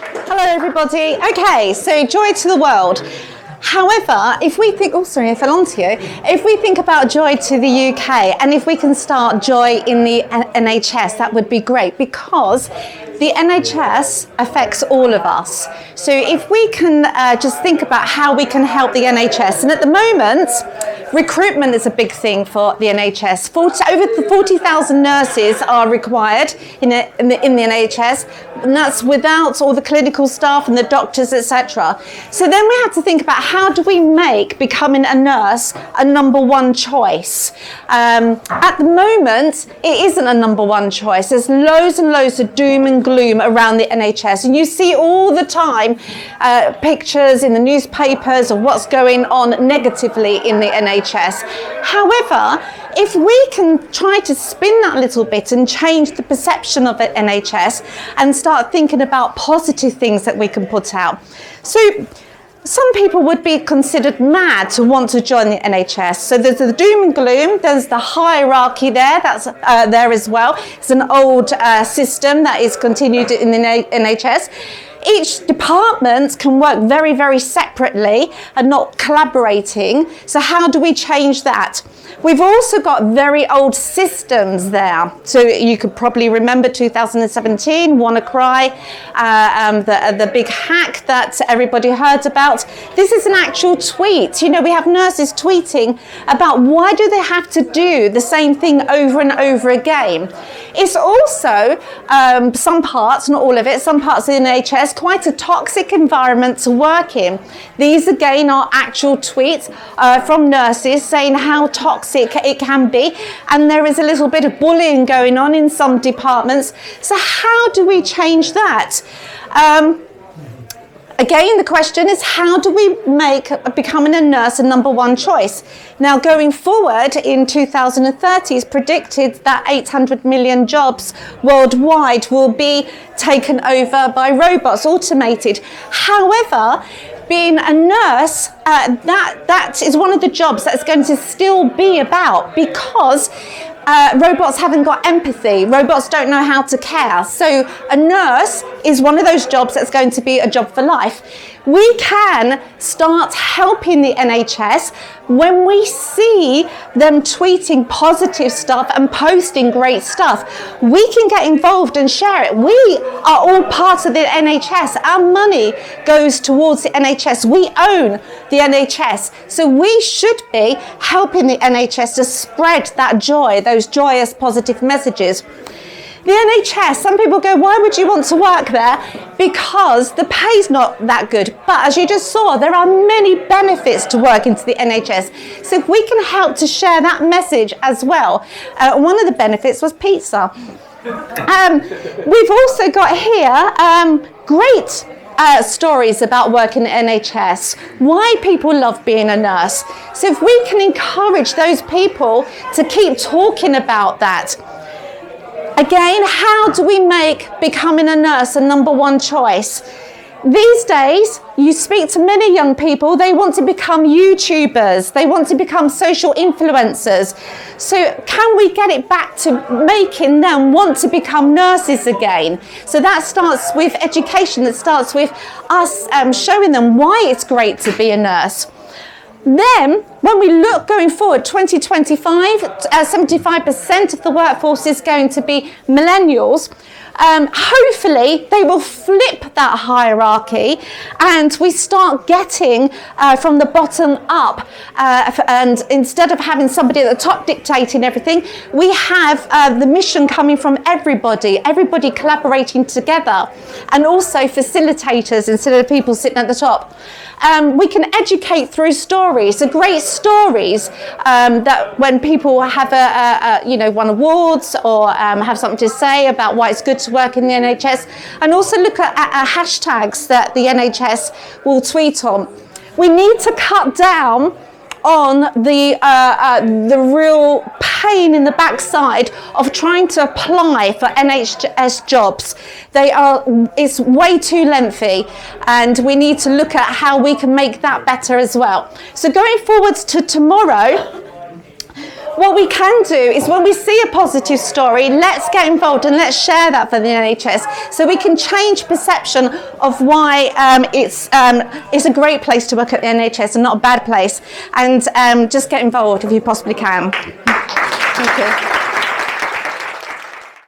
Hello everybody. Okay, so joy to the world. However, if we think, oh sorry, I fell onto you. If we think about joy to the UK, and if we can start joy in the NHS, that would be great, because the NHS affects all of us. So if we can just think about how we can help the NHS, and at the moment, recruitment is a big thing for the NHS. Over 40,000 nurses are required in the NHS, and that's without all the clinical staff and the doctors, etc. So then we have to think about how do we make becoming a nurse a number one choice. At the moment, it isn't a number one choice. There's loads and loads of doom and gloom around the NHS, and you see all the time pictures in the newspapers of what's going on negatively in the NHS. However, if we can try to spin that a little bit and change the perception of the NHS and start thinking about positive things that we can put out. So some people would be considered mad to want to join the NHS. So there's the doom and gloom, there's the hierarchy there, that's there as well. It's an old system that is continued in the NHS. Each department can work very, very separately and not collaborating. So how do we change that? We've also got very old systems there. So you could probably remember 2017, WannaCry, the big hack that everybody heard about. This is an actual tweet. You know, we have nurses tweeting about why do they have to do the same thing over and over again. It's also some parts, not all of it, some parts of the NHS, quite a toxic environment to work in. These again are actual tweets from nurses saying how toxic it can be, and there is a little bit of bullying going on in some departments. So how do we change that? Again, the question is, how do we make becoming a nurse a number one choice? Now, going forward in 2030, it's predicted that 800 million jobs worldwide will be taken over by robots, automated. However, being a nurse, that is one of the jobs that's going to still be about, because robots haven't got empathy. Robots don't know how to care. So a nurse is one of those jobs that's going to be a job for life. We can start helping the NHS when we see them tweeting positive stuff and posting great stuff. We can get involved and share it. We are all part of the NHS. Our money goes towards the NHS. We own the NHS. So we should be helping the NHS to spread that joy, those joyous positive messages. The NHS, some people go, why would you want to work there? Because the pay's not that good. But as you just saw, there are many benefits to working to the NHS. So if we can help to share that message as well, one of the benefits was pizza. We've also got here great stories about working at NHS, why people love being a nurse. So if we can encourage those people to keep talking about that. Again, how do we make becoming a nurse a number one choice? These days, you speak to many young people, they want to become YouTubers, they want to become social influencers. So can we get it back to making them want to become nurses again? So that starts with education, that starts with us showing them why it's great to be a nurse. Then, when we look going forward, 2025, 75% of the workforce is going to be millennials. Hopefully, they will flip that hierarchy and we start getting from the bottom up. And instead of having somebody at the top dictating everything, we have the mission coming from everybody collaborating together, and also facilitators instead of people sitting at the top. We can educate through stories, so great stories that when people have won awards or have something to say about why it's good to work in the NHS, and also look at hashtags that the NHS will tweet on. We need to cut down on the real pain in the backside of trying to apply for NHS jobs. It's way too lengthy, and we need to look at how we can make that better as well. So going forwards to tomorrow, what we can do is when we see a positive story, let's get involved and let's share that for the NHS so we can change perception of why it's a great place to work at the NHS and not a bad place. And just get involved if you possibly can. Thank you.